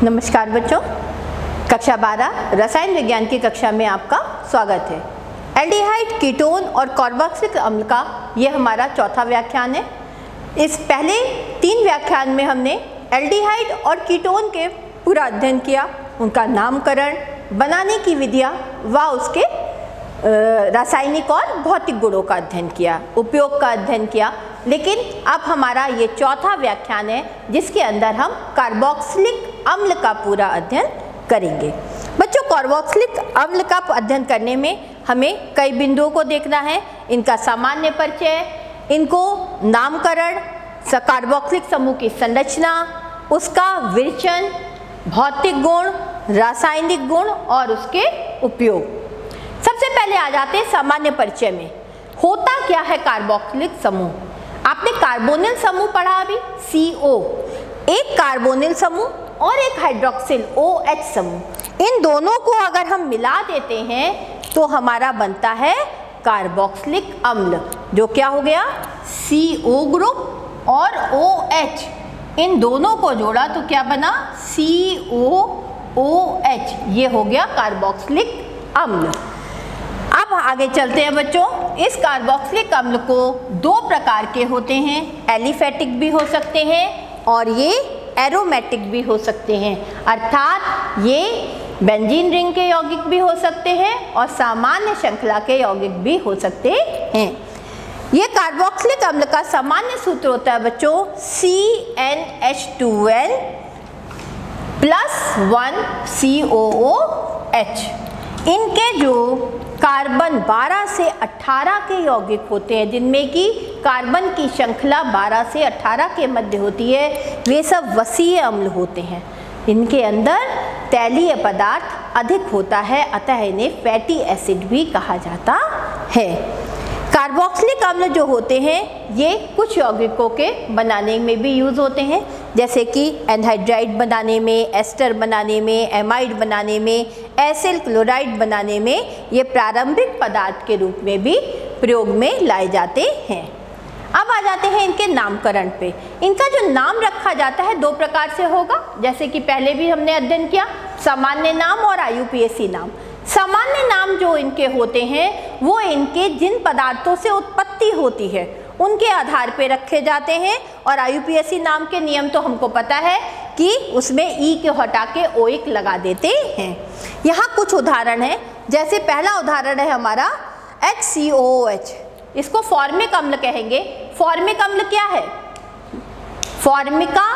नमस्कार बच्चों, कक्षा 12 रसायन विज्ञान की कक्षा में आपका स्वागत है। एल्डिहाइड, कीटोन और कार्बोक्सिलिक अम्ल का यह हमारा चौथा व्याख्यान है। इस पहले 3 व्याख्यान में हमने एल्डिहाइड और कीटोन के पूरा अध्ययन किया, उनका नामकरण, बनाने की विधियाँ व उसके रासायनिक और भौतिक गुणों का अध्ययन किया, उपयोग का अध्ययन किया। लेकिन अब हमारा ये चौथा व्याख्यान है जिसके अंदर हम कार्बोक्सिलिक अम्ल का पूरा अध्ययन करेंगे। बच्चों, कार्बोक्सिलिक अम्ल का अध्ययन करने में हमें कई बिंदुओं को देखना है। इनका सामान्य परिचय, इनको नामकरण, कार्बोक्सिलिक समूह की संरचना, उसका विरचन, भौतिक गुण, रासायनिक गुण और उसके उपयोग। सबसे पहले आ जाते हैं सामान्य परिचय में। होता क्या है कार्बोक्सिलिक समूह? आपने कार्बोनिल समूह पढ़ा अभी, CO, एक कार्बोनिल समूह और एक हाइड्रोक्सिल OH समूह। इन दोनों को अगर हम मिला देते हैं तो हमारा बनता है कार्बोक्सिलिक अम्ल, जो क्या हो गया, CO ग्रुप और OH, इन दोनों को जोड़ा तो क्या बना, COOH। ये हो गया कार्बोक्सिलिक अम्ल। अब आगे चलते हैं बच्चों। इस कार्बोक्सिलिक अम्ल को 2 प्रकार के होते हैं, एलिफेटिक भी हो सकते हैं और ये एरोमेटिक भी हो सकते हैं, अर्थात ये बेंजीन रिंग के यौगिक भी हो सकते हैं और सामान्य श्रृंखला के यौगिक भी हो सकते हैं। ये कार्बोक्सिलिक अम्ल का सामान्य सूत्र होता है बच्चों CnH2n + 1 COOH। इनके जो कार्बन 12 से 18 के यौगिक होते हैं, जिनमें कि कार्बन की श्रृंखला 12 से 18 के मध्य होती है, वे सब वसीय अम्ल होते हैं। इनके अंदर तैलीय पदार्थ अधिक होता है, अतः इन्हें फैटी एसिड भी कहा जाता है। कार्बोक्सिलिक अम्ल जो होते हैं ये कुछ यौगिकों के बनाने में भी यूज़ होते हैं, जैसे कि एनहाइड्राइड बनाने में, एस्टर बनाने में, एमाइड बनाने में, एसिल क्लोराइड बनाने में ये प्रारंभिक पदार्थ के रूप में भी प्रयोग में लाए जाते हैं। अब आ जाते हैं इनके नामकरण पे। इनका जो नाम रखा जाता है 2 प्रकार से होगा, जैसे कि पहले भी हमने अध्ययन किया, सामान्य नाम और IUPAC नाम। सामान्य नाम जो इनके होते हैं वो इनके जिन पदार्थों से उत्पत्ति होती है उनके आधार पे रखे जाते हैं, और IUPAC नाम के नियम तो हमको पता है कि उसमें E को हटा के OIC लगा देते हैं। यहाँ कुछ उदाहरण हैं, जैसे पहला उदाहरण है हमारा HCOOH। इसको फॉर्मिक अम्ल कहेंगे। फॉर्मिक अम्ल क्या है? फॉर्मिका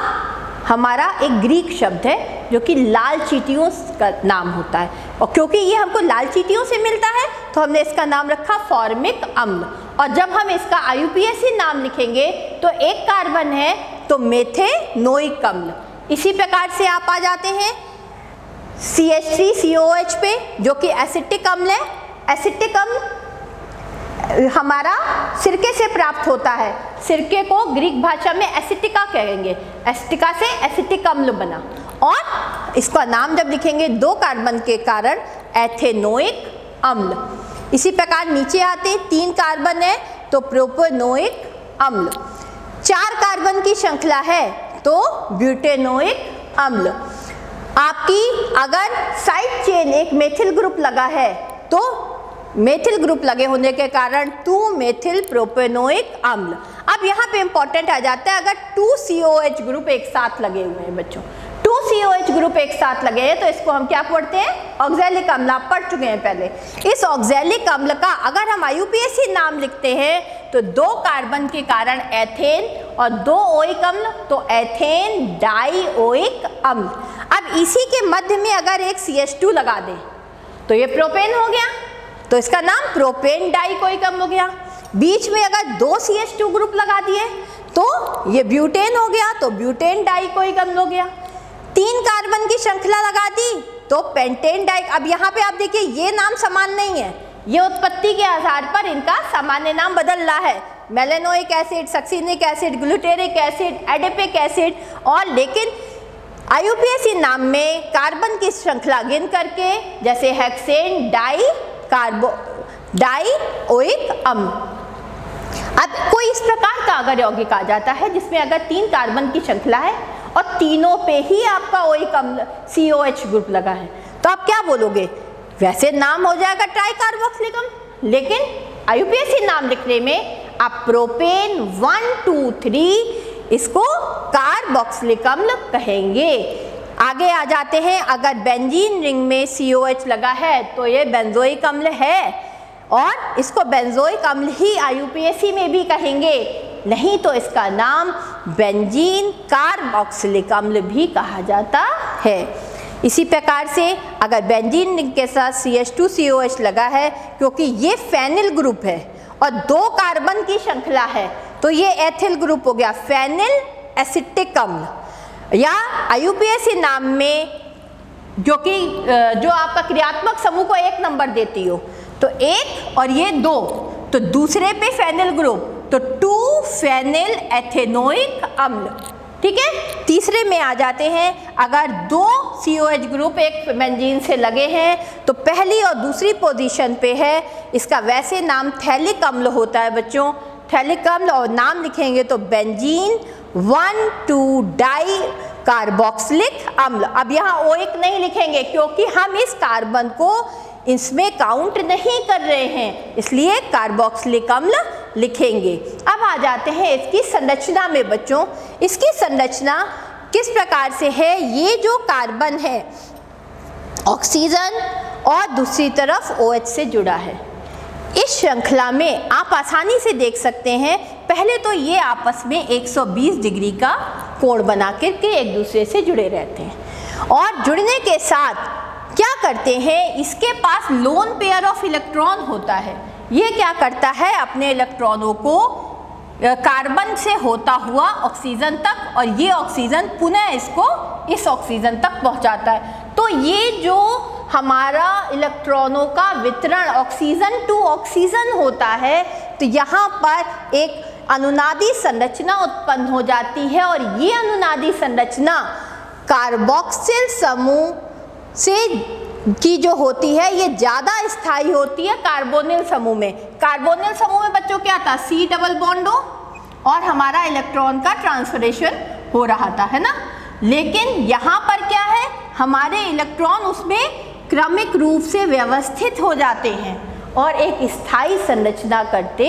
हमारा एक ग्रीक शब्द है जो कि लाल चींटियों का नाम होता है, और क्योंकि ये हमको लाल चींटियों से मिलता है तो हमने इसका नाम रखा फॉर्मिक अम्ल। और जब हम इसका IUPAC नाम लिखेंगे तो एक कार्बन है तो मेथेनोइक अम्ल। इसी प्रकार से आप आ जाते हैं CH3COOH पे, जो कि एसिटिक अम्ल है। एसिटिक अम्ल हमारा सिरके से प्राप्त होता है। सिरके को ग्रीक भाषा में एसिटिका कहेंगे, एसिटिका से एसिटिक अम्ल बना, और इसका नाम जब लिखेंगे 2 कार्बन के कारण एथेनोइक अम्ल। इसी प्रकार नीचे आते 3 कार्बन है तो प्रोपेनोइक अम्ल, 4 कार्बन की श्रृंखला है तो ब्यूटेनोइक अम्ल। आपकी अगर साइड चेन एक मेथिल ग्रुप लगा है तो मेथिल ग्रुप लगे होने के कारण 2 मेथिल प्रोपेनोइक अम्ल। अब यहाँ पे इंपॉर्टेंट आ जाता है, अगर 2 COOH ग्रुप एक साथ लगे हुए हैं बच्चों, 2 COOH ग्रुप एक साथ लगे हैं तो इसको हम क्या पढ़ते हैं? ऑक्सैलिक अम्ल। आप पढ़ चुके हैं पहले। इस ऑक्सैलिक अम्ल का अगर हम IUPAC नाम लिखते हैं तो 2 कार्बन के कारण एथेन और 2 OIC अम्ल, तो एथेन डाइओइक अम्ल। अब इसी के मध्य में अगर एक CH2 लगा दें तो ये प्रोपेन हो गया, तो इसका नाम प्रोपेन डाइकोइक अम्ल हो गया। बीच में अगर 2 CH2 ग्रुप लगा दिए तो ये ब्यूटेन हो गया, तो ब्यूटेन डाइकोइक अम्ल हो गया। 3 कार्बन की श्रृंखला लगा दी तो पेंटेन डाइ। अब यहाँ पे आप देखिए ये नाम समान नहीं है, ये उत्पत्ति के आधार पर इनका सामान्य नाम बदल रहा है। Malonic acid, succinic acid, glutaric acid, adipic acid, और लेकिन IUPAC नाम में कार्बन की श्रृंखला गिन करके, जैसे हेक्सेन डाइओइक अम्ल। अब कोई इस प्रकार का अगर यौगिक आ जाता है जिसमें अगर 3 कार्बन की श्रृंखला है और तीनों पे ही आपका ओइक अम्ल COH ग्रुप लगा है। तो आप क्या बोलोगे, वैसे नाम हो जाएगा ट्राई कार्बोक्सिलिक अम्ल, लेकिन IUPAC नाम लिखने में आप प्रोपेन 1 2 3 इसको कार्बोक्सिलिक अम्ल कहेंगे। आगे आ जाते हैं, अगर बेंजीन रिंग में COH लगा है तो ये बेंजोइक अम्ल है और इसको बेंजोइक अम्ल ही IUPAC में भी कहेंगे, नहीं तो इसका नाम बेंजीन कार्बोक्सिलिक अम्ल भी कहा जाता है। इसी प्रकार से अगर बेंजीन रिंग के साथ CH2COH लगा है, क्योंकि ये फेनिल ग्रुप है और 2 कार्बन की श्रृंखला है, तो ये एथिल ग्रुप हो गया, फेनिल एसिटिक अम्ल। या IUPAC नाम में जो कि जो आपका क्रियात्मक समूह को 1 नंबर देती हो, तो 1 और ये 2, तो दूसरे पे फेनिल ग्रुप, तो 2 फेनिल एथेनोइक अम्ल। ठीक है, तीसरे में आ जाते हैं, अगर 2 COH ग्रुप एक बेंजीन से लगे हैं तो पहली और दूसरी पोजीशन पे है, इसका वैसे नाम थैलिक अम्ल होता है बच्चों, थैलिक अम्ल, और नाम लिखेंगे तो बेंजीन 1 2 डाई कार्बोक्सिलिक अम्ल। अब यहाँ OIC नहीं लिखेंगे क्योंकि हम इस कार्बन को इसमें काउंट नहीं कर रहे हैं, इसलिए कार्बोक्सिलिक अम्ल लिखेंगे। अब आ जाते हैं इसकी संरचना में बच्चों, इसकी संरचना किस प्रकार से है, ये जो कार्बन है ऑक्सीजन और दूसरी तरफ OH से जुड़ा है। इस श्रृंखला में आप आसानी से देख सकते हैं, पहले तो ये आपस में 120 डिग्री का कोण बना करके एक दूसरे से जुड़े रहते हैं और जुड़ने के साथ क्या करते हैं, इसके पास लोन पेयर ऑफ इलेक्ट्रॉन होता है। ये क्या करता है, अपने इलेक्ट्रॉनों को कार्बन से होता हुआ ऑक्सीजन तक, और ये ऑक्सीजन पुनः इसको इस ऑक्सीजन तक पहुंचाता है। तो ये जो हमारा इलेक्ट्रॉनों का वितरण ऑक्सीजन टू ऑक्सीजन होता है, तो यहाँ पर एक अनुनादी संरचना उत्पन्न हो जाती है और ये अनुनादी संरचना कार्बोक्सिल समूह से की जो होती है ये ज़्यादा स्थायी होती है कार्बोनिल समूह में। कार्बोनिल समूह में बच्चों क्या था, C डबल बॉन्ड हो और हमारा इलेक्ट्रॉन का ट्रांसफरेशन हो रहा था, है ना। लेकिन यहाँ पर क्या है, हमारे इलेक्ट्रॉन उसमें क्रमिक रूप से व्यवस्थित हो जाते हैं और एक स्थायी संरचना करते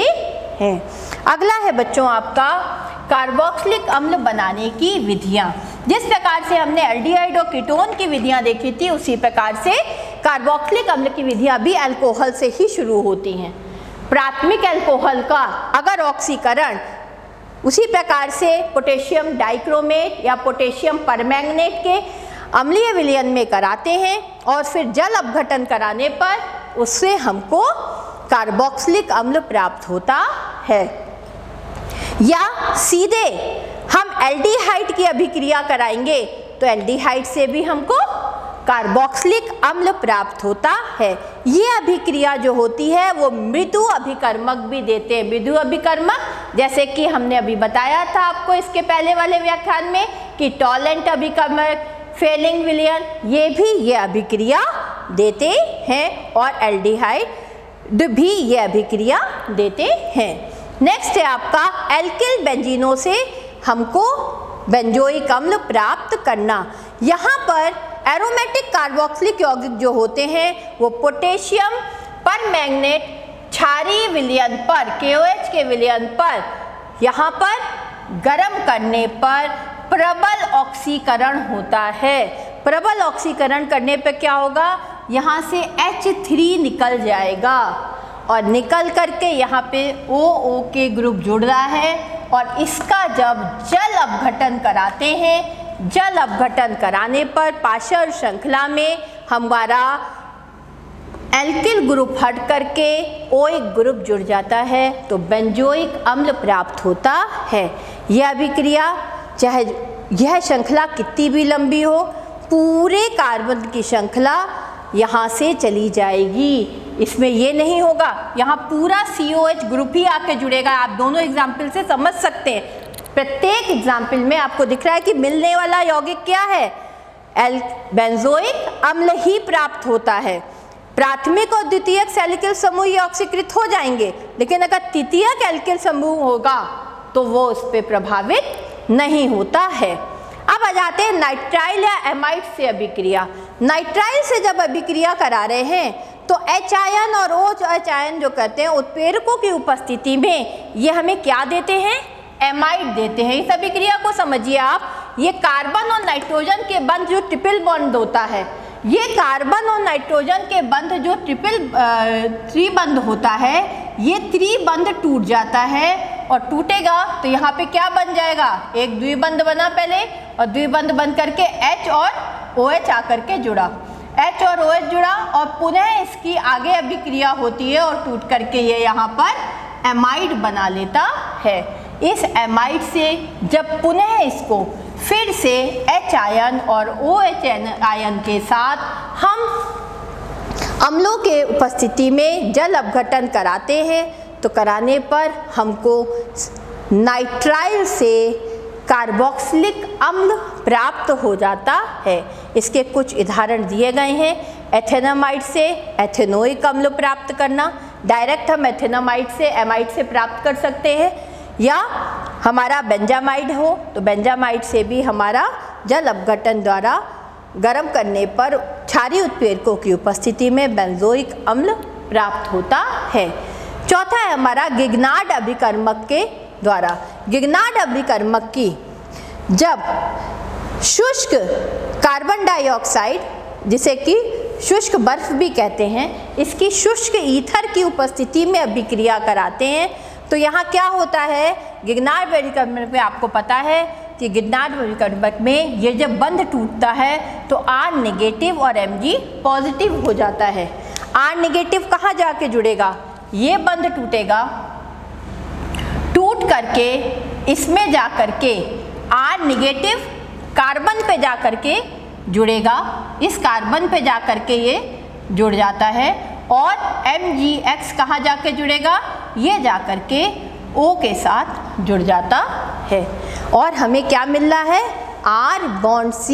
हैं। अगला है बच्चों आपका कार्बोक्सिलिक अम्ल बनाने की विधियां। जिस प्रकार से हमने एल्डिहाइड और कीटोन की विधियां देखी थी, उसी प्रकार से कार्बोक्सिलिक अम्ल की विधियां भी अल्कोहल से ही शुरू होती हैं। प्राथमिक अल्कोहल का अगर ऑक्सीकरण उसी प्रकार से पोटेशियम डाइक्रोमेट या पोटेशियम परमैंगनेट के अम्लीय विलयन में कराते हैं और फिर जल अपघटन कराने पर उससे हमको कार्बोक्सिलिक अम्ल प्राप्त होता है। या सीधे हम एल्डिहाइड की अभिक्रिया कराएंगे तो एल्डिहाइड से भी हमको कार्बोक्सिलिक अम्ल प्राप्त होता है। ये अभिक्रिया जो होती है वो मृदु अभिकर्मक भी देते हैं। मृदु अभिकर्मक जैसे कि हमने अभी बताया था आपको इसके पहले वाले व्याख्यान में कि टॉलेंट अभिकर्मक, फेलिंग विलयन, ये भी ये अभिक्रिया देते हैं और एल्डिहाइड भी ये अभिक्रिया देते हैं। नेक्स्ट है आपका एल्किल बेंजीनों से हमको बेंजोइक अम्ल प्राप्त करना। यहाँ पर एरोमेटिक कार्बोक्सिलिक यौगिक जो होते हैं वो पोटेशियम परमैंगनेट क्षारीय विलयन पर, KOH के विलयन पर, यहाँ पर गर्म करने पर प्रबल ऑक्सीकरण होता है। प्रबल ऑक्सीकरण करने पर क्या होगा, यहाँ से H3 निकल जाएगा और निकल करके यहाँ पे OO के ग्रुप जुड़ रहा है और इसका जब जल अपघटन कराते हैं, जल अपघटन कराने पर पाशर श्रृंखला में हमारा एल्किल ग्रुप हट करके ओइक ग्रुप जुड़ जाता है तो बेंजोइक अम्ल प्राप्त होता है। यह अभिक्रिया चाहे यह श्रृंखला कितनी भी लंबी हो, पूरे कार्बन की श्रृंखला यहाँ से चली जाएगी। इसमें ये नहीं होगा यहाँ पूरा COH ग्रुप ही आके जुड़ेगा। आप दोनों एग्जाम्पल से समझ सकते हैं। प्रत्येक एग्जाम्पल में आपको दिख रहा है कि मिलने वाला यौगिक क्या है, बेंजोइक अम्ल ही प्राप्त होता है। प्राथमिक और द्वितीयक सैलिकल समूह ये ऑक्सीकृत हो जाएंगे, लेकिन अगर तृतीयक एल्किल समूह होगा तो वो उस पर प्रभावित नहीं होता है। अब आ जाते हैं नाइट्राइल या एमाइड से अभिक्रिया। नाइट्राइल से जब अभिक्रिया करा रहे हैं तो H आयन और OH आयन जो कहते हैं उत्प्रेरकों की उपस्थिति में ये हमें क्या देते हैं, एमाइड देते हैं। इस अभिक्रिया को समझिए आप, ये कार्बन और नाइट्रोजन के बंध जो ट्रिपल बॉन्ड होता है, ये कार्बन और नाइट्रोजन के बंध जो त्रिबंध होता है, ये त्रिबंध टूट जाता है और टूटेगा तो यहाँ पे क्या बन जाएगा, एक द्विबंध बना पहले और द्विबंध बन करके H और OH आकर के जुड़ा, H और OH जुड़ा और पुनः इसकी आगे अभिक्रिया होती है और टूट करके ये यहाँ पर एमाइड बना लेता है। इस एमाइड से जब पुनः इसको फिर से H आयन और OH आयन के साथ हम अम्लों के उपस्थिति में जल अपघटन कराते हैं तो कराने पर हमको नाइट्राइल से कार्बोक्सिलिक अम्ल प्राप्त हो जाता है। इसके कुछ उदाहरण दिए गए हैं। एथेनामाइड से एथेनोइक अम्ल प्राप्त करना, डायरेक्ट हम एथेनामाइड से एमाइड से प्राप्त कर सकते हैं, या हमारा बेंजामाइड हो तो बेंजामाइड से भी हमारा जल अपघटन द्वारा गर्म करने पर क्षारीय उत्प्रेरकों की उपस्थिति में बेंजोइक अम्ल प्राप्त होता है। चौथा है हमारा गिग्नार्ड अभिकर्मक के द्वारा। गिग्नार्ड अभिकर्मक की जब शुष्क कार्बन डाइऑक्साइड, जिसे कि शुष्क बर्फ भी कहते हैं, इसकी शुष्क ईथर की उपस्थिति में अभिक्रिया कराते हैं तो यहाँ क्या होता है, गिग्नार्ड अभिकर्मक में आपको पता है कि गिग्नार्ड अभिकर्मक में ये जब बंध टूटता है तो R नेगेटिव और Mg पॉजिटिव हो जाता है। R नेगेटिव कहाँ जाके जुड़ेगा, ये बंध टूटेगा, टूट करके इसमें जा करके R नेगेटिव कार्बन पे जा करके जुड़ेगा, इस कार्बन पे जा करके ये जुड़ जाता है और MgX कहाँ जाके जुड़ेगा, ये जा करके O के साथ जुड़ जाता है और हमें क्या मिल रहा है, R बॉन्ड C,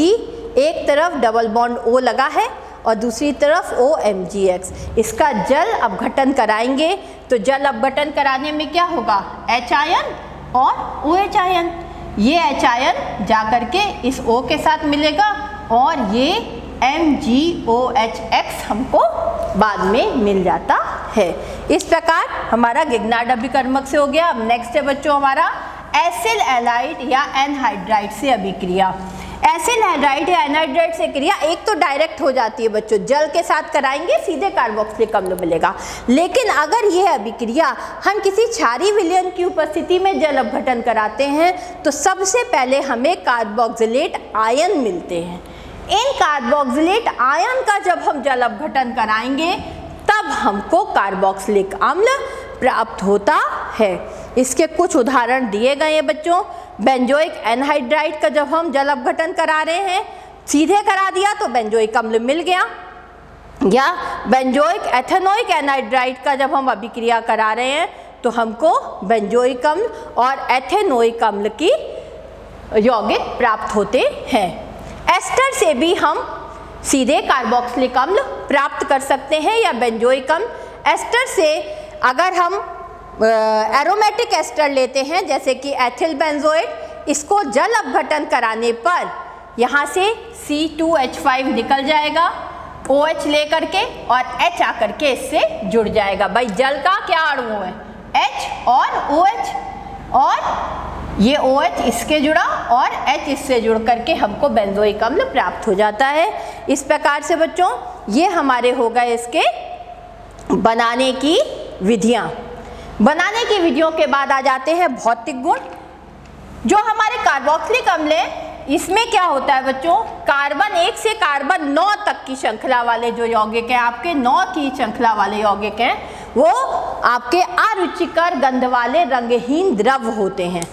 एक तरफ डबल बॉन्ड O लगा है और दूसरी तरफ OMgX। इसका जल अपघटन कराएंगे तो जल अपघटन कराने में क्या होगा, H आयन और OH आयन, ये H आयन जा करके इस O के साथ मिलेगा और ये MgOHX हमको बाद में मिल जाता है। इस प्रकार हमारा गिग्नार्ड अभिकर्मक से हो गया। अब नेक्स्ट है बच्चों हमारा एसिल हैलाइड या एनहाइड्राइड से अभिक्रिया। एसिल हैलाइड या एनहाइड्राइड से क्रिया एक तो डायरेक्ट हो जाती है बच्चों, जल के साथ कराएंगे सीधे कार्बोक्सिलिक अम्ल मिलेगा, लेकिन अगर यह अभिक्रिया हम किसी क्षारीय विलयन की उपस्थिति में जल अपघटन कराते हैं तो सबसे पहले हमें कार्बोक्सिलेट आयन मिलते हैं। इन कार्बोक्सिलेट आयन का जब हम जल अपघटन कराएंगे तब हमको कार्बोक्सिलिक अम्ल प्राप्त होता है। इसके कुछ उदाहरण दिए गए हैं बच्चों। बेंजोइक एनहाइड्राइड का जब हम जल अपघटन करा रहे हैं, सीधे करा दिया तो बेंजोइक अम्ल मिल गया, या बेंजोइक एथेनोइक एनहाइड्राइड का जब हम अभिक्रिया करा रहे हैं तो हमको बेंजोइक अम्ल और एथेनोइक अम्ल की यौगिक प्राप्त होते हैं। एस्टर से भी हम सीधे कार्बोक्सिलिक अम्ल प्राप्त कर सकते हैं या बेंजोइक अम्ल। एस्टर से अगर हम एरोमेटिक एस्टर लेते हैं जैसे कि एथिल बेंजोएट, इसको जल अपघटन कराने पर यहाँ से C2H5 निकल जाएगा OH ले करके और H आकर के इससे जुड़ जाएगा। भाई जल का क्या अणु है, H और OH, और ये OH इसके जुड़ा और H इससे जुड़ करके हमको बेंजोइक अम्ल प्राप्त हो जाता है। इस प्रकार से बच्चों ये हमारे हो गए इसके बनाने की विधियां। बनाने की विधियों के बाद आ जाते हैं भौतिक गुण। जो हमारे कार्बोक्सिलिक अम्ल है इसमें क्या होता है बच्चों, कार्बन 1 से कार्बन 9 तक की श्रृंखला वाले जो यौगिक हैं, आपके 9 की श्रृंखला वाले यौगिक हैं, वो आपके अरुचिकर गंध वाले रंगहीन द्रव होते हैं।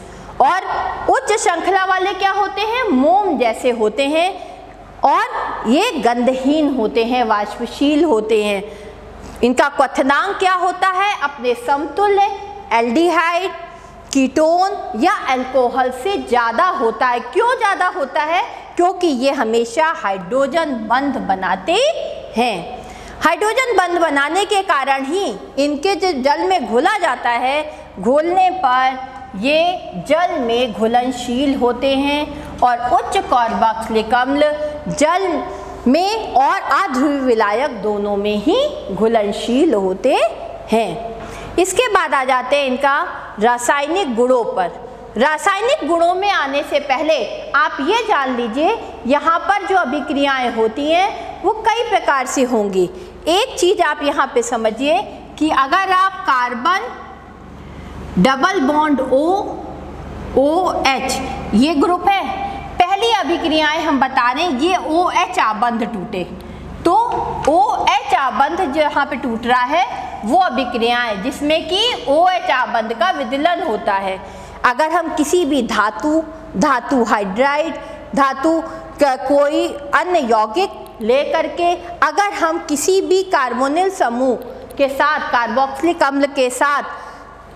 और उच्च श्रृंखला वाले क्या होते हैं, मोम जैसे होते हैं और ये गंधहीन होते हैं, वाष्पशील होते हैं। इनका क्वथनांक क्या होता है, अपने समतुल्य एल्डिहाइड, कीटोन या अल्कोहल से ज़्यादा होता है। क्यों ज़्यादा होता है, क्योंकि ये हमेशा हाइड्रोजन बंध बनाते हैं। हाइड्रोजन बंध बनाने के कारण ही इनके जो जल में घोला जाता है, घोलने पर ये जल में घुलनशील होते हैं और उच्च कार्बोक्सिलिक अम्ल जल में और अध्रुवीय विलायक दोनों में ही घुलनशील होते हैं। इसके बाद आ जाते हैं इनका रासायनिक गुणों पर। रासायनिक गुणों में आने से पहले आप ये जान लीजिए, यहाँ पर जो अभिक्रियाएं होती हैं वो कई प्रकार से होंगी। एक चीज आप यहाँ पे समझिए कि अगर आप कार्बन डबल बॉन्ड OH ये ग्रुप है, पहली अभिक्रियाएं हम बता रहे हैं, ये OH आबंध टूटे तो OH आबंध जो यहाँ पे टूट रहा है वो अभिक्रियाएं जिसमें कि OH आबंध का विदलन होता है। अगर हम किसी भी धातु हाइड्राइड, धातु का कोई अन्य यौगिक ले करके अगर हम किसी भी कार्बोनिल समूह के साथ, कार्बोक्सिलिक अम्ल के साथ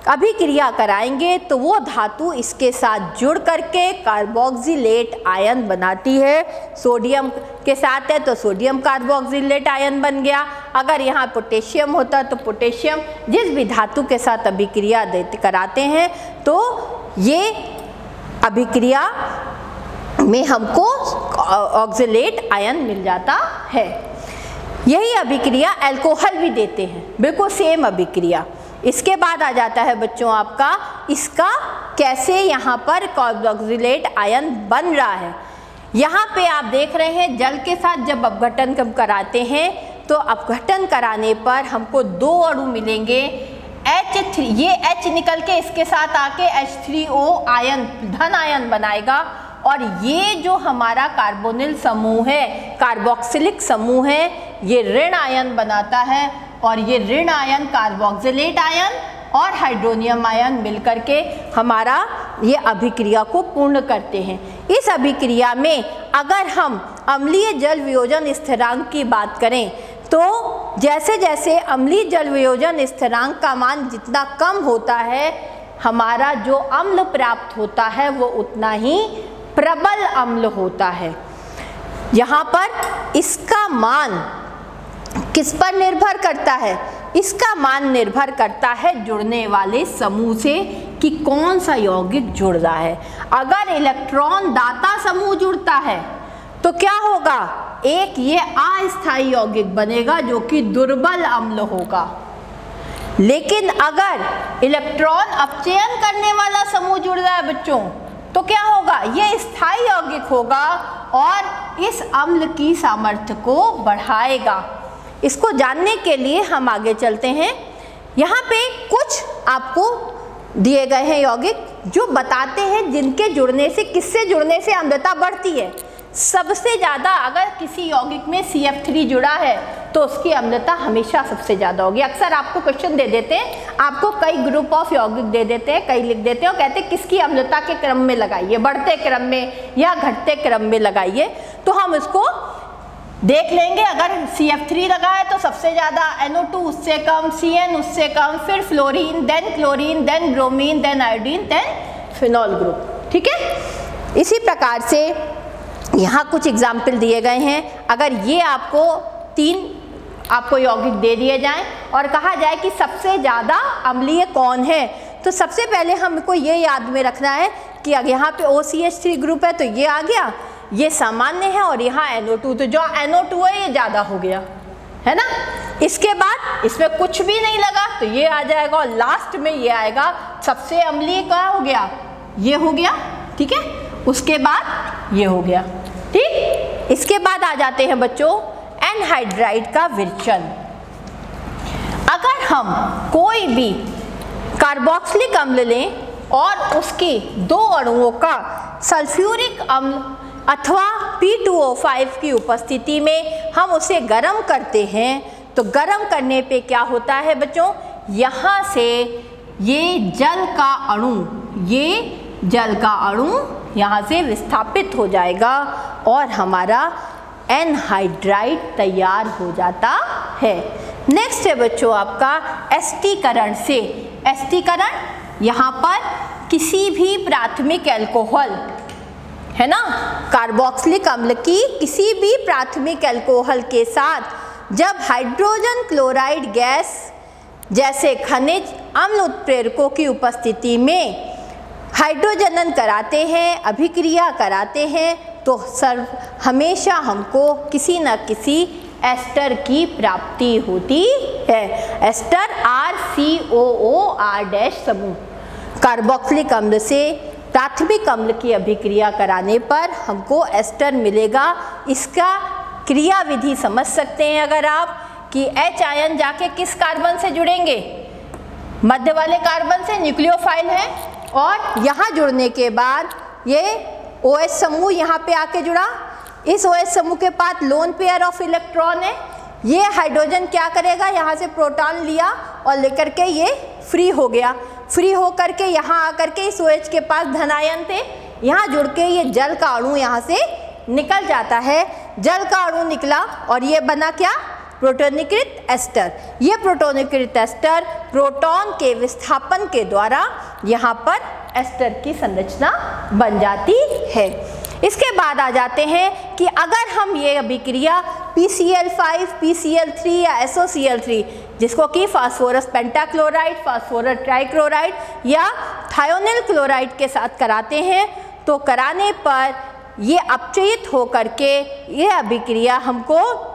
अभिक्रिया कराएंगे तो वो धातु इसके साथ जुड़ करके कार्बोक्सिलेट आयन बनाती है। सोडियम के साथ है तो सोडियम कार्बोक्सिलेट आयन बन गया। अगर यहाँ पोटेशियम होता तो पोटेशियम, जिस भी धातु के साथ अभिक्रिया कराते हैं तो ये अभिक्रिया में हमको ऑक्सिलेट आयन मिल जाता है। यही अभिक्रिया अल्कोहल भी देते हैं, बिल्कुल सेम अभिक्रिया। इसके बाद आ जाता है बच्चों आपका इसका कैसे यहाँ पर कार्बोक्सिलेट आयन बन रहा है। यहाँ पे आप देख रहे हैं जल के साथ जब अपघटन कराते हैं तो अपघटन कराने पर हमको दो अणु मिलेंगे H3, ये H निकल के इसके साथ आके H3O आयन धन आयन बनाएगा और ये जो हमारा कार्बोनिल समूह है, कार्बोक्सिलिक समूह है, ये ऋण आयन बनाता है और ये ऋण आयन कार्बोक्सिलेट आयन और हाइड्रोनियम आयन मिलकर के हमारा ये अभिक्रिया को पूर्ण करते हैं। इस अभिक्रिया में अगर हम अम्लीय जल वियोजन स्थिरांक की बात करें तो जैसे जैसे अम्लीय जल वियोजन स्थिरांक का मान जितना कम होता है हमारा जो अम्ल प्राप्त होता है वो उतना ही प्रबल अम्ल होता है। यहाँ पर इसका मान किस पर निर्भर करता है? इसका मान निर्भर करता है जुड़ने वाले समूह से कि कौन सा यौगिक जुड़ रहा है। अगर इलेक्ट्रॉन दाता समूह जुड़ता है तो क्या होगा, एक ये अस्थायी यौगिक बनेगा जो कि दुर्बल अम्ल होगा। लेकिन अगर इलेक्ट्रॉन अपचयन करने वाला समूह जुड़ रहा है बच्चों तो क्या होगा, ये स्थायी यौगिक होगा और इस अम्ल की सामर्थ्य को बढ़ाएगा। इसको जानने के लिए हम आगे चलते हैं। यहाँ पे कुछ आपको दिए गए हैं यौगिक जो बताते हैं जिनके जुड़ने से, किससे जुड़ने से अम्लता बढ़ती है। सबसे ज़्यादा अगर किसी यौगिक में CF3 जुड़ा है तो उसकी अम्लता हमेशा सबसे ज़्यादा होगी। अक्सर आपको क्वेश्चन दे देते हैं, आपको कई ग्रुप ऑफ यौगिक दे देते हैं, कई लिख देते हैं और कहते हैं किसकी अम्लता के क्रम में लगाइए, बढ़ते क्रम में या घटते क्रम में लगाइए। तो हम इसको देख लेंगे। अगर CF3 लगा है तो सबसे ज़्यादा, NO2 उससे कम, CN उससे कम, फिर fluorine, then chlorine, then bromine, then iodine, then phenol group. ठीक है, इसी प्रकार से यहाँ कुछ एग्जाम्पल दिए गए हैं। अगर ये आपको 3 आपको यौगिक दे दिए जाएं और कहा जाए कि सबसे ज़्यादा अम्लीय कौन है तो सबसे पहले हमको ये याद में रखना है कि यहाँ पे OCH3 ग्रुप है तो ये आ गया, ये सामान्य है और यहाँ NO2, तो जो NO2 है ये ज़्यादा हो गया है ना। इसके बाद इसमें कुछ भी नहीं लगा तो ये आ जाएगा और लास्ट में ये आएगा सबसे अम्लीय क्या हो गया, ये हो गया। ठीक है, उसके बाद ये हो गया। ठीक, इसके बाद आ जाते हैं बच्चों एनहाइड्राइड का विरचन। अगर हम कोई भी कार्बोक्सिलिक अम्ल लें और उसके 2 अणुओं का सल्फ्यूरिक अम्ल अथवा P2O5 की उपस्थिति में हम उसे गर्म करते हैं तो गर्म करने पे क्या होता है बच्चों, यहाँ से ये जल का अणु यहाँ से विस्थापित हो जाएगा और हमारा एनहाइड्राइड तैयार हो जाता है। नेक्स्ट है बच्चों आपका एस्टीकरण से। एस्टीकरण यहाँ पर किसी भी प्राथमिक अल्कोहल है ना, कार्बोक्सिलिक अम्ल की किसी भी प्राथमिक अल्कोहल के साथ जब हाइड्रोजन क्लोराइड गैस जैसे खनिज अम्ल उत्प्रेरकों की उपस्थिति में हाइड्रोजनन कराते हैं, अभिक्रिया कराते हैं, तो हमेशा हमको किसी न किसी एस्टर की प्राप्ति होती है। एस्टर RCOOR- समूह, कार्बोक्सिलिक अम्ल से प्राथमिक अम्ल की अभिक्रिया कराने पर हमको एस्टर मिलेगा। इसका क्रिया विधि समझ सकते हैं अगर आप, कि H आयन जाके किस कार्बन से जुड़ेंगे, मध्य वाले कार्बन से, न्यूक्लियोफाइल है, और यहाँ जुड़ने के बाद ये OH समूह यहाँ पे आके जुड़ा। इस OH समूह के पास लोन पेयर ऑफ इलेक्ट्रॉन है। ये हाइड्रोजन क्या करेगा, यहाँ से प्रोटॉन लिया और लेकर के ये फ्री हो गया। फ्री हो करके यहाँ आकर के इस OH के पास धन आयन थे, यहाँ जुड़ के ये जल का अणु यहाँ से निकल जाता है। जल का अणु निकला और ये बना क्या, प्रोटोनीकृत एस्टर। ये प्रोटोनीकृत एस्टर प्रोटॉन के विस्थापन के द्वारा यहाँ पर एस्टर की संरचना बन जाती है। इसके बाद आ जाते हैं कि अगर हम ये अभिक्रिया PCl5, PCl3 या SOCl3, जिसको कि फास्फोरस पेंटाक्लोराइड, फास्फोरस ट्राइक्लोराइड या थायोनिल क्लोराइड के साथ कराते हैं, तो कराने पर ये अपचयित हो करके ये अभिक्रिया हमको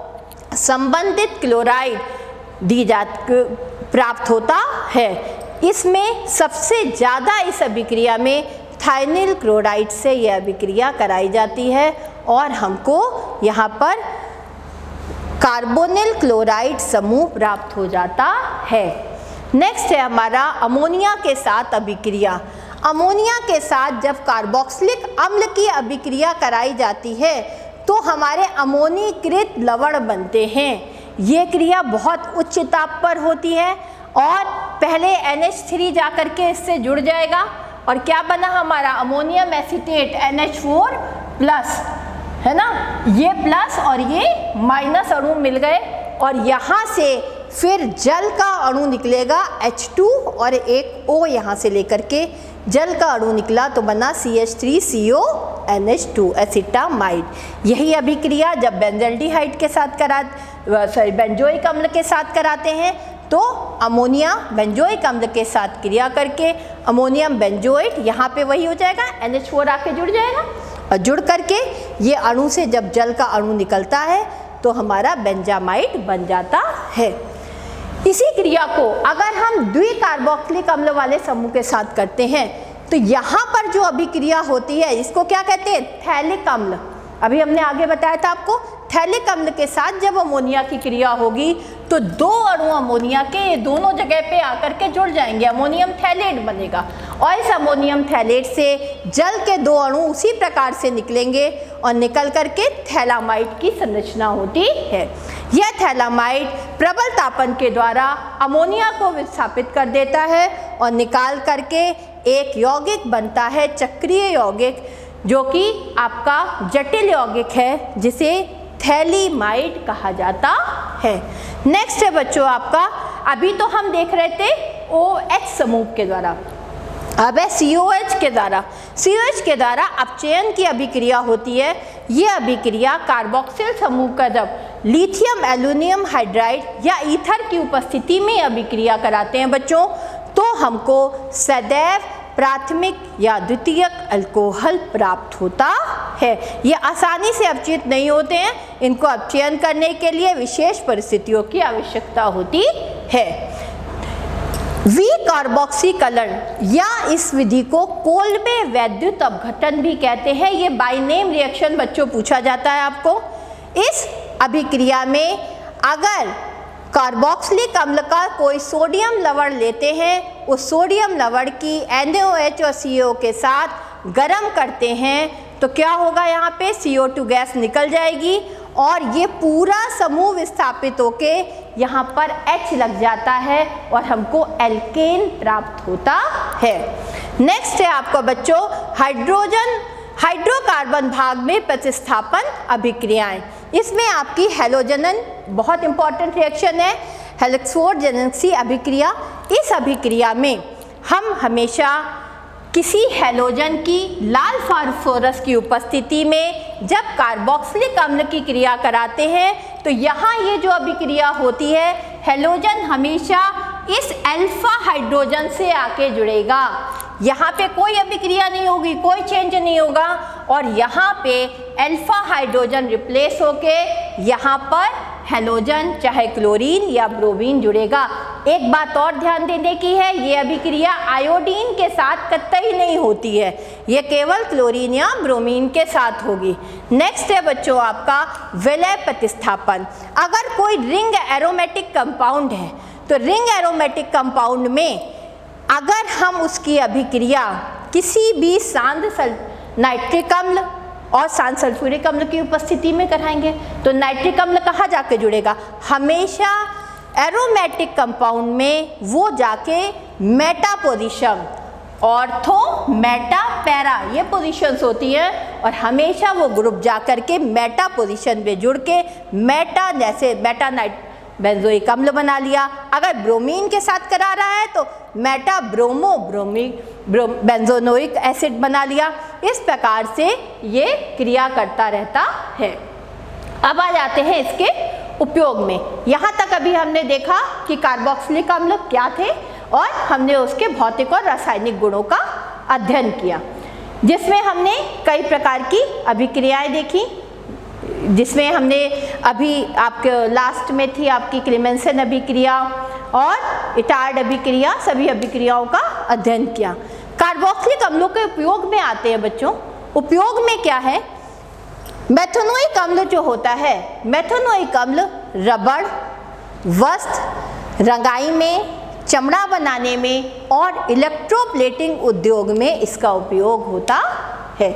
संबंधित क्लोराइड प्राप्त होता है। इसमें सबसे ज़्यादा इस अभिक्रिया में थायनिल क्लोराइड से यह अभिक्रिया कराई जाती है और हमको यहाँ पर कार्बोनिल क्लोराइड समूह प्राप्त हो जाता है। नेक्स्ट है हमारा अमोनिया के साथ अभिक्रिया। अमोनिया के साथ जब कार्बोक्सिलिक अम्ल की अभिक्रिया कराई जाती है तो हमारे अमोनीकृत लवण बनते हैं। ये क्रिया बहुत उच्च ताप पर होती है और पहले NH3 जाकर के इससे जुड़ जाएगा और क्या बना हमारा अमोनियम एसीटेट NH4 प्लस, है ना, ये प्लस और ये माइनस अणु मिल गए और यहाँ से फिर जल का अणु निकलेगा H2 और एक O यहाँ से लेकर के जल का अणु निकला तो बना CH3CO NH2 एसिटामाइड। यही अभिक्रिया जब बेंजल्डिहाइड के साथ बेंजोइक अम्ल के साथ कराते हैं तो अमोनिया बेंजोइक अम्ल के साथ क्रिया करके अमोनियम बेंजोइट यहाँ पे वही हो जाएगा, NH4 आके जुड़ जाएगा और जुड़ करके ये अणु से जब जल का अणु निकलता है तो हमारा बेंजामाइड बन जाता है। इसी क्रिया को अगर हम द्विकार्बोक्सिलिक अम्ल वाले समूह के साथ करते हैं तो यहाँ पर जो अभिक्रिया होती है इसको क्या कहते हैं, थैलिक अम्ल। अभी हमने आगे बताया था आपको, थैलिक अम्ल के साथ जब अमोनिया की क्रिया होगी तो दो अणु अमोनिया के ये दोनों जगह पे आकर के जुड़ जाएंगे, अमोनियम थैलेट बनेगा और इस अमोनियम थैलेट से जल के दो अणु उसी प्रकार से निकलेंगे और निकल करके थैलामाइड की संरचना होती है। यह थैलामाइड प्रबल तापन के द्वारा अमोनिया को विस्थापित कर देता है और निकाल करके एक यौगिक बनता है, चक्रीय यौगिक, जो कि आपका जटिल यौगिक है जिसे थैलीमाइड कहा जाता है। नेक्स्ट है बच्चों आपका, अभी तो हम देख रहे थे OH समूह के द्वारा, अब है COH के द्वारा। COH के द्वारा अपचयन की अभिक्रिया होती है। ये अभिक्रिया कार्बोक्सिल समूह का जब लिथियम एल्युमिनियम हाइड्राइड या ईथर की उपस्थिति में अभिक्रिया कराते हैं बच्चों, तो हमको सदैव प्राथमिक या द्वितीयक अल्कोहल प्राप्त होता है। ये आसानी से अपचयित नहीं होते हैं, इनको अपचयन करने के लिए विशेष परिस्थितियों की आवश्यकता होती है। विकार्बोक्सीकरण या इस विधि को कोल्बे वैद्युत अपघटन भी कहते हैं। ये बाय नेम रिएक्शन बच्चों पूछा जाता है आपको। इस अभिक्रिया में अगर कार्बोक्सिलिक अम्ल का कोई सोडियम लवण लेते हैं, उस सोडियम लवण की NaOH और CO के साथ गर्म करते हैं तो क्या होगा, यहाँ पे CO2 गैस निकल जाएगी और ये पूरा समूह विस्थापित होके यहाँ पर H लग जाता है और हमको एल्केन प्राप्त होता है। नेक्स्ट है आपका बच्चों हाइड्रोकार्बन भाग में प्रतिस्थापन अभिक्रियाएं। इसमें आपकी हैलोजनन बहुत इंपॉर्टेंट रिएक्शन है, हेलिक्सफोर जेनेसी अभिक्रिया। इस अभिक्रिया में हम हमेशा किसी हैलोजन की लाल फास्फोरस की उपस्थिति में जब कार्बोक्सिलिक अम्ल की क्रिया कराते हैं तो यहाँ ये जो अभिक्रिया होती है, हैलोजन हमेशा इस अल्फा हाइड्रोजन से आके जुड़ेगा। यहाँ पे कोई अभिक्रिया नहीं होगी, कोई चेंज नहीं होगा, और यहाँ पे अल्फा हाइड्रोजन रिप्लेस होके यहाँ पर हेलोजन चाहे क्लोरीन या ब्रोमीन जुड़ेगा। एक बात और ध्यान देने की है, ये अभिक्रिया आयोडीन के साथ कतई नहीं होती है, ये केवल क्लोरीन या ब्रोमीन के साथ होगी। नेक्स्ट है बच्चों आपका विलय प्रतिस्थापन। अगर कोई रिंग एरोमेटिक कंपाउंड है तो रिंग एरोमेटिक कंपाउंड में अगर हम उसकी अभिक्रिया किसी भी शांत नाइट्रिक अम्ल और शांत सल्फ्यूरिक अम्ल की उपस्थिति में कराएंगे तो नाइट्रिक अम्ल कहाँ जाके जुड़ेगा, हमेशा एरोमेटिक कंपाउंड में वो जाके Meta position, ortho Meta para ये पोजीशंस होती हैं, और हमेशा वो ग्रुप जाकर के मेटा पोजीशन पे जुड़ के मेटा, जैसे मेटा नाइट बेंजोइक अम्ल बना लिया। अगर ब्रोमीन के साथ करा रहा है तो मेटा ब्रोमो बेंजोनोइक एसिड बना लिया। इस प्रकार से ये क्रिया करता रहता है। अब आ जाते हैं इसके उपयोग में। यहाँ तक अभी हमने देखा कि कार्बोक्सिलिक अम्ल क्या थे और हमने उसके भौतिक और रासायनिक गुणों का अध्ययन किया, जिसमें हमने कई प्रकार की अभिक्रियाएं देखी, जिसमें हमने अभी आपके लास्ट में थी आपकी क्लेमेंसन अभिक्रिया और इटार्ड अभिक्रिया, सभी अभिक्रियाओं का अध्ययन किया। कार्बोक्सिलिक अम्लों के उपयोग में आते हैं बच्चों। उपयोग में क्या है, मेथनोइक अम्ल जो होता है, मेथनोइक अम्ल रबड़, वस्त्र, रंगाई में, चमड़ा बनाने में और इलेक्ट्रोप्लेटिंग उद्योग में इसका उपयोग होता है।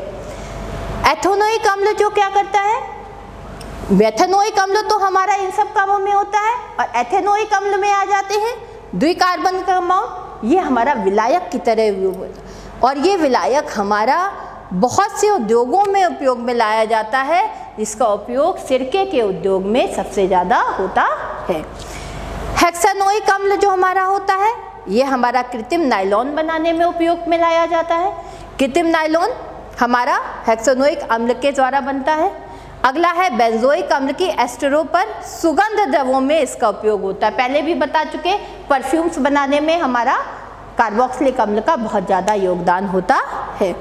एथेनोइक अम्ल जो क्या करता है, मेथनोइक अम्ल तो हमारा इन सब कामों में होता है, और एथेनोइक अम्ल में आ जाते हैं द्विकार्बन कंपाउंड, ये हमारा विलायक की तरह उपयोग होता है, और ये विलायक हमारा बहुत से उद्योगों में उपयोग में लाया जाता है। इसका उपयोग सिरके के उद्योग में सबसे ज़्यादा होता है। हेक्सानोइक अम्ल जो हमारा होता है, ये हमारा कृत्रिम नायलॉन बनाने में उपयोग में लाया जाता है। कृत्रिम नायलॉन हमारा हेक्सानोइक अम्ल के द्वारा बनता है। अगला है बेंजोइक अम्ल की एस्टरों पर सुगंध द्रवों में इसका उपयोग होता है। पहले भी बता चुके, परफ्यूम्स बनाने में हमारा कार्बोक्सिलिक अम्ल का बहुत ज़्यादा योगदान होता है।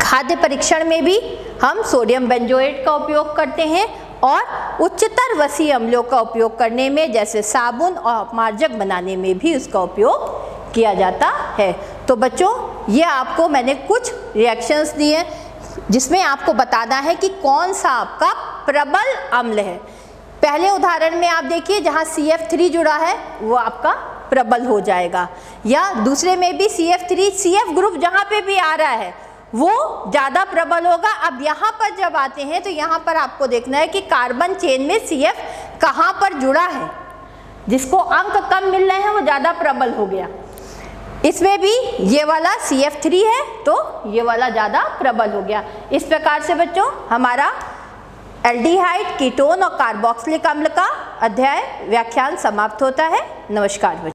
खाद्य परीक्षण में भी हम सोडियम बेंजोएट का उपयोग करते हैं, और उच्चतर वसीय अम्लों का उपयोग करने में, जैसे साबुन और मार्जक बनाने में भी उसका उपयोग किया जाता है। तो बच्चों, ये आपको मैंने कुछ रिएक्शंस दिए जिसमें आपको बताना है कि कौन सा आपका प्रबल अम्ल है। पहले उदाहरण में आप देखिए, जहाँ CF3 जुड़ा है वो आपका प्रबल हो जाएगा, या दूसरे में भी CF3 CF ग्रुप जहाँ पे भी आ रहा है वो ज़्यादा प्रबल होगा। अब यहाँ पर जब आते हैं तो यहाँ पर आपको देखना है कि कार्बन चेन में CF कहाँ पर जुड़ा है, जिसको अंक कम मिल रहे हैं वो ज़्यादा प्रबल हो गया। इसमें भी ये वाला CF3 है तो ये वाला ज़्यादा प्रबल हो गया। इस प्रकार से बच्चों हमारा एल्डिहाइड, कीटोन और कार्बोक्सिलिक अम्ल का अध्याय व्याख्यान समाप्त होता है। नमस्कार बच्चों।